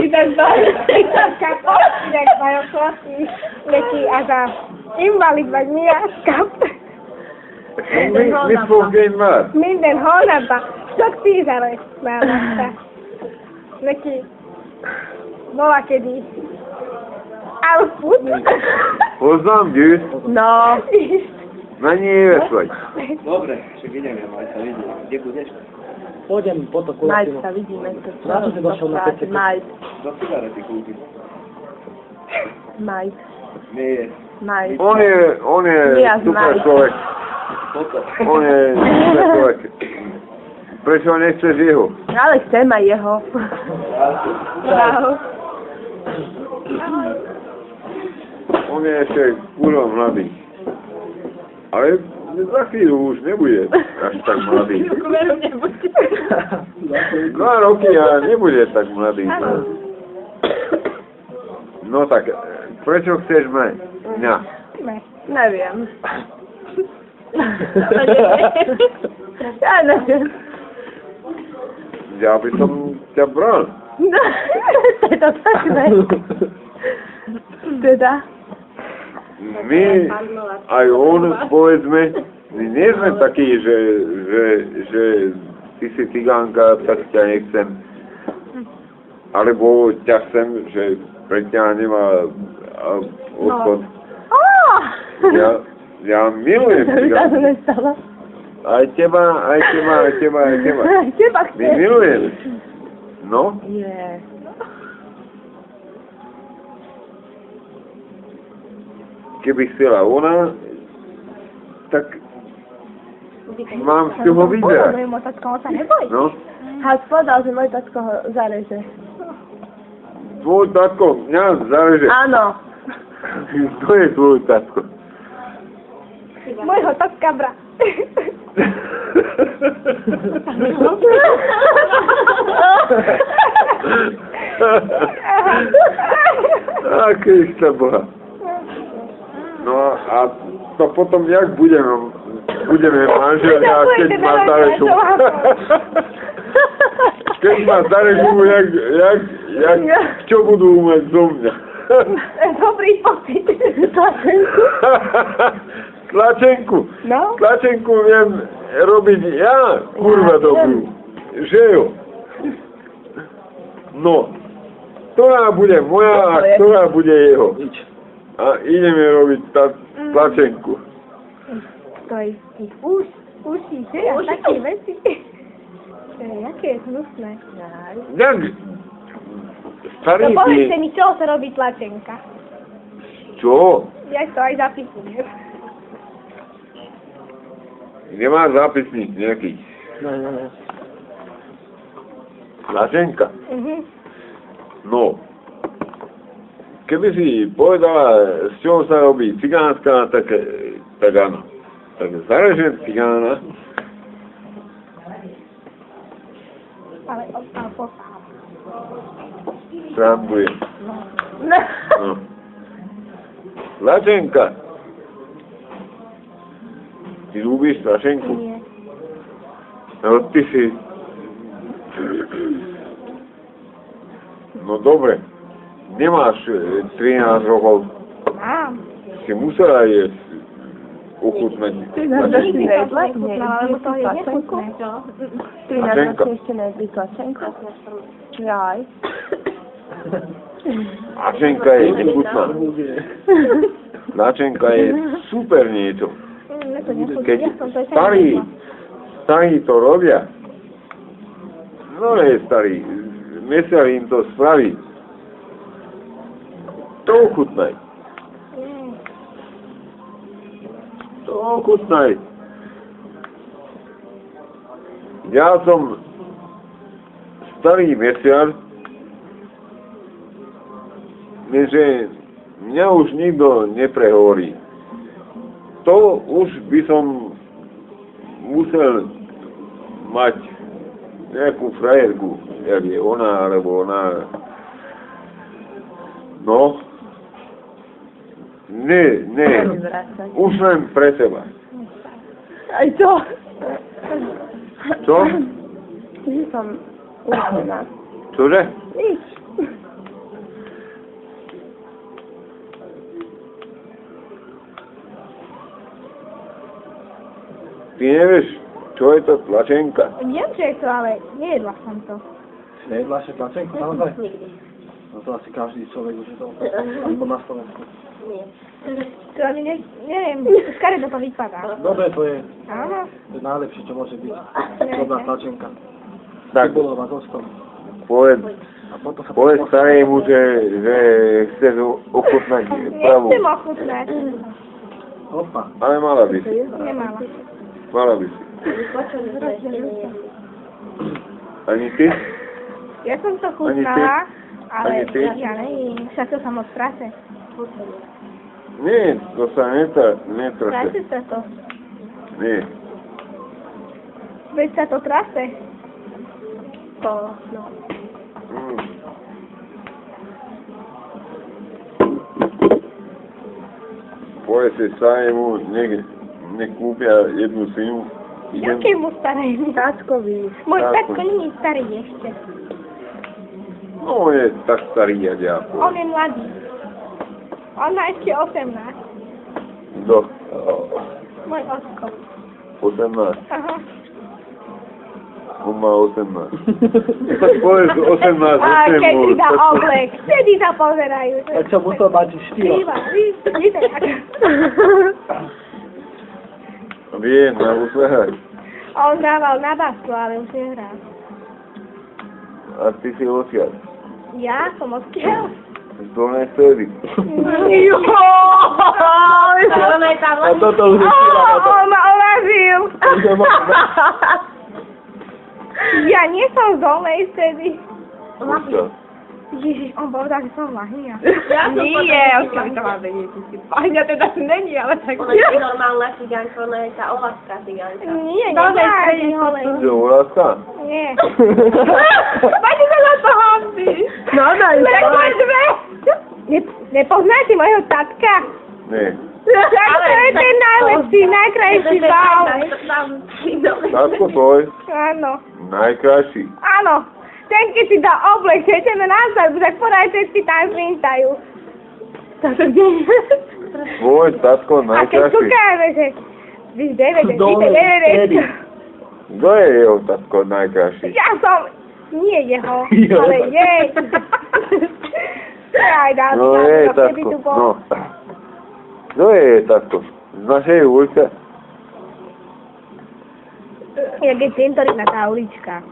ideš do kapka, ideš do oklasy, letí a za invalidban miaskap. Mit fog én már? Minden hónapban sok tízelős mellette. Neki valakedi elfut. Hozzám gyűjt? No. Mennyi éves vagy? Dobre, však ideme, Majsa, vidím. Kde budeš? Pôjdem po to kulatinu. Majka, vidíme to. Na čo si došiel na 5 sekúnd? Majk. Do cigarety kúpiť. Majk. Nie, Majk. On je Ja super znam. človek. toto. On je super človek. Prečo nechceš jeho? Ale chcem aj jeho. Bravo. On je ešte kurva mladý. Ale za chvíľu už nebude až tak mladý. 2 roky a nebude tak mladý. No tak, prečo chceš mňa? Neviem. Ja neviem. Ja by som ťa bral. To je to takné. Teda? My, aj on, povedzme, my nie sme takí, že ty si cigánka, tak ťa nechcem. Alebo ťa chcem, že preťahnem a odchod. Ja milujem cigánku. Aj teba. Aj teba My milujeme. No? Je. Keby chcela ona, tak mám z toho vyberať. Môj tatko, on sa nebojí. No? Has povedal, že môj tatko ho zareže. Tvoj tatko mňa zareže. Áno. Kto je tvoj tatko? Môjho tatka brat. Krista Boha. No a to potom jak budeme manželia, keď ma zarežú. Keď ma zarežú, jak čo budú umieť zo mňa? Dobrý pocit. Tlačenku. No? Tlačenku viem robiť ja, kurva dobrú. Že jo? No. Ktorá bude moja a ktorá bude jeho. A ideme robiť tlačenku. Stoj. Uši, že? A také veci. Jaké je hnusné. Jak? Starý No povedzte mi, čo sa robí tlačenka. Čo? Ja to aj zapisujem. Nemá zápisník nejaký. Ne. Tlačenka. No. Keby si povedala, z čoho sa robí cigánska, tak áno. Tak zarežem cigána. Ale Srambujem. No. Tlačenka. Ty ľúbiš tlačenku? Nie. No ty si... No dobre. Nemáš 13 rokov. Mám. Si musela jesť ochutnať. Ty nás ešte nejedla? Lebo to je nechutné. Ty nás ešte nejedli tlačenku? Jaj. Tlačenka je nechutná. Tlačenka je super niečo. Keď starí to robia, no je starý, mesiaľ im to spraví. To ochutnaj. To ochutnaj. Ja som starý mesiaľ, že mňa už nikto neprehovorí. To už by som musel mať nejakú frajerku, jak je ona, alebo ona... No. Nie. Už len pre seba. Aj to. Čo? Že som uvedená. Čože? Nič. Ty nevieš, čo je to tlačenka? Viem, čo je to, ale nejedla som to. Si nejedla ešte tlačenku naozaj? No to asi každý človek už je to. Aspoň na Slovensku. To ani neviem, skade to vypadá. Dobre to je. Áno. To je najlepšie, čo môže byť. Dobrá tlačenka. Tak, Cibulová s octom. povedz starému, že chceš ochutnať pravú. Nechcem ochutnať. Opa. Ale mala by si. Nemala. Mala by si. Ani ty? Ja som to chutnala, ale Ani ty? ja neviem, však to sa moc trase. Nie, to sa netrase. Trase sa to. Nie. Veď sa to trase. No. Mm. Povedz si starému, nech kúpia jednu svinu. Jakému starému? Táckovi. Môj tácko nie je starý ešte. No, on je tak starý, jak ja. On je mladý. On má ešte 18. Do Môj ocko. 18. Aha. On má 18. Tak povedz 18, A keď mu. si dá oblek, vtedy sa pozerajú. A čo musel mať 4? Iva, vidíte, ako... Vie, na uslehať. On hrával na basku, ale už nehrá. A ty si odkiaľ? Ja som odkiaľ? Z Dolnej Stredy. A toto už je sila na to. On ma urazil. Ja nie som z Dolnej Stredy. Odkiaľ? Ježiš, on povedal, že som lahnia. Ja som Nie, odkiaľ to má vedieť. Lahnia teda není, ale tak... Ona je normálna cigánka, ona je tá ohlaská cigánka. Nie, nie, Že Oláska? Nie. Pani sa za to hambi. No, daj. Nepoznáte mojho tatka? Nie. Tak to je ten najlepší, najkrajší bál. Tatko tvoj? Áno, Najkrajší. áno. Ten, keď si dá oblek, keď ideme na záľbu, tak podaj všetci tam printajú. Tvoj tatko A keď najkrajší. kúkajeme, že... Vy nevedete, Kto je jeho tatko najkrajší? Ja som... Nie jeho, ale jej. Aj dám, No je tatko, no. Kto je tatko? Z našej ulice? Jak je cintorína tá ulička.